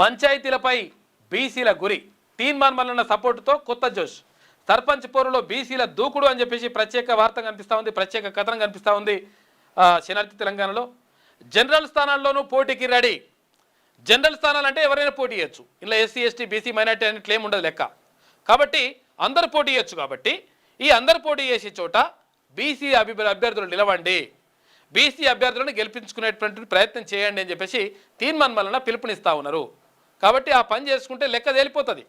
పంచాయతీలపై బీసీల గురి తీన్మాన్ మల్లన్న సపోర్టుతో కొత్త జోష్ సర్పంచ్ పోరులో బీసీల దూకుడు అని చెప్పేసి ప్రత్యేక వార్త కనిపిస్తూ ఉంది, ప్రత్యేక కథనం కనిపిస్తూ ఉంది. శనార్థి తెలంగాణలో జనరల్ స్థానాల్లోనూ పోటీకి రెడీ. జనరల్ స్థానాలు అంటే ఎవరైనా పోటీ చేయొచ్చు, ఇలా ఎస్సీ ఎస్టీ బీసీ మైనార్టీ అనే క్లెయిమ్ ఉండదు లెక్క. కాబట్టి అందరు పోటీ చేయొచ్చు. కాబట్టి ఈ అందరు పోటీ చేసే చోట బీసీ అభ్యర్థులు నిలవండి, బీసీ అభ్యర్థులను గెలిపించుకునేటువంటి ప్రయత్నం చేయండి అని చెప్పేసి తీన్మాన్ మల్లన్న పిలుపునిస్తూ ఉన్నారు. కాబట్టి ఆ పని చేసుకుంటే లెక్క తేలిపోతుంది.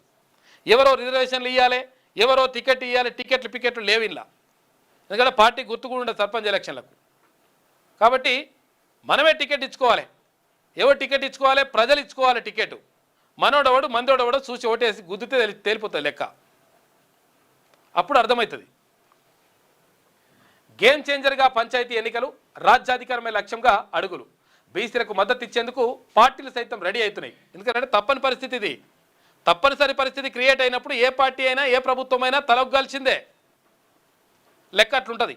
ఎవరో రిజర్వేషన్లు ఇవ్వాలి, ఎవరో టికెట్ ఇవ్వాలి, పికెట్లు లేవు ఇలా. ఎందుకంటే పార్టీ గుర్తు కూడా ఉండదు సర్పంచ్ ఎలక్షన్లకు. కాబట్టి మనమే టికెట్ ఇచ్చుకోవాలి. ఎవరు టికెట్ ఇచ్చుకోవాలి? ప్రజలు ఇచ్చుకోవాలి టికెట్. మనోడవడు మందోడవడు చూసి ఓటేసి గుద్దితే తేలిపోతుంది లెక్క. అప్పుడు అర్థమవుతుంది. గేమ్ చేంజర్గా పంచాయతీ ఎన్నికలు రాజ్యాధికారమే లక్ష్యంగా అడుగులు. బీసీలకు మద్దతు ఇచ్చేందుకు పార్టీలు సైతం రెడీ అవుతున్నాయి. ఎందుకంటే తప్పని పరిస్థితి ఇది. తప్పనిసరి పరిస్థితి క్రియేట్ అయినప్పుడు ఏ పార్టీ అయినా ఏ ప్రభుత్వం అయినా తలొగ్గాల్సిందే లెక్క. అట్లుంటుంది.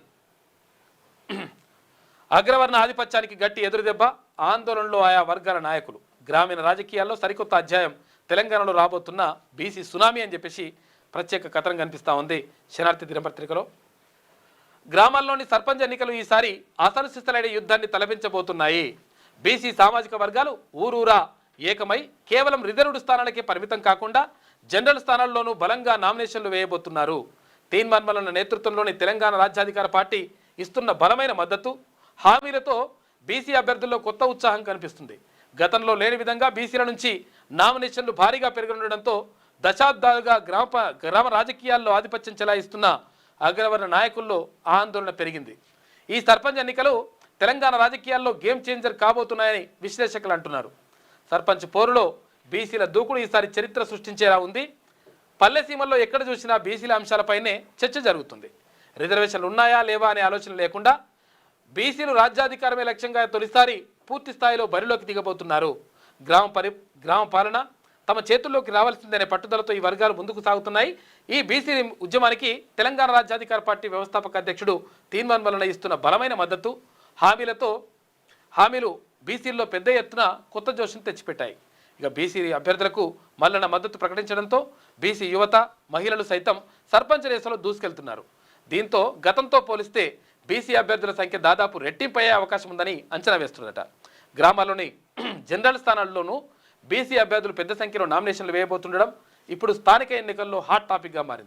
అగ్రవర్ణ ఆధిపత్యానికి గట్టి ఎదురుదెబ్బ, ఆందోళనలో ఆయా వర్గాల నాయకులు. గ్రామీణ రాజకీయాల్లో సరికొత్త అధ్యాయం తెలంగాణలో రాబోతున్న బీసీ సునామీ అని చెప్పేసి ప్రత్యేక కథనం కనిపిస్తూ ఉంది శనార్థి దినపత్రికలో. గ్రామాల్లోని సర్పంచ్ ఎన్నికలు ఈసారి అసలు సిసలైన యుద్ధాన్ని తలపించబోతున్నాయి. బీసీ సామాజిక వర్గాలు ఊరూరా ఏకమై కేవలం రిజర్వ్డ్ స్థానాలకే పరిమితం కాకుండా జనరల్ స్థానాల్లోనూ బలంగా నామినేషన్లు వేయబోతున్నారు. తీన్మాన్ మల్లన్న నేతృత్వంలోని తెలంగాణ రాజ్యాధికార పార్టీ ఇస్తున్న బలమైన మద్దతు, హామీలతో బీసీ అభ్యర్థుల్లో కొత్త ఉత్సాహం కనిపిస్తుంది. గతంలో లేని విధంగా బీసీల నుంచి నామినేషన్లు భారీగా పెరగనుండడంతో దశాబ్దాలుగా గ్రామ రాజకీయాల్లో ఆధిపత్యం చెలాయిస్తున్న అగ్రవర్ణ నాయకుల్లో ఆందోళన పెరిగింది. ఈ సర్పంచ్ ఎన్నికలు తెలంగాణ రాజకీయాల్లో గేమ్ చేంజర్ కాబోతున్నాయని విశ్లేషకులు అంటున్నారు. సర్పంచ్ పోరులో బీసీల దూకుడు ఈసారి చరిత్ర సృష్టించేలా ఉంది. పల్లెసీమల్లో ఎక్కడ చూసినా బీసీల అంశాలపైనే చర్చ జరుగుతుంది. రిజర్వేషన్లు ఉన్నాయా లేవా అనే ఆలోచన లేకుండా బీసీలు రాజ్యాధికారమే లక్ష్యంగా తొలిసారి పూర్తి స్థాయిలో బరిలోకి దిగబోతున్నారు. గ్రామ పాలన తమ చేతుల్లోకి రావాల్సిందనే పట్టుదలతో ఈ వర్గాలు ముందుకు సాగుతున్నాయి. ఈ బీసీ ఉద్యమానికి తెలంగాణ రాజ్యాధికార పార్టీ వ్యవస్థాపక అధ్యక్షుడు తీన్మాన్ మల్లన్న ఇస్తున్న బలమైన మద్దతు, హామీలు బీసీల్లో పెద్ద ఎత్తున కొత్త జోషును తెచ్చిపెట్టాయి. ఇక బీసీ అభ్యర్థులకు మల్లన్న మద్దతు ప్రకటించడంతో బీసీ యువత, మహిళలు సైతం సర్పంచ్ రేసులో దూసుకెళ్తున్నారు. దీంతో గతంతో పోలిస్తే బీసీ అభ్యర్థుల సంఖ్య దాదాపు రెట్టింపు అయ్యే అవకాశం ఉందని అంచనా వేస్తున్నదట. గ్రామాల్లోని జనరల్ స్థానాల్లోనూ బీసీ అభ్యర్థులు పెద్ద సంఖ్యలో నామినేషన్లు వేయబోతుండడం ఇప్పుడు స్థానిక ఎన్నికల్లో హాట్ టాపిక్గా మారింది.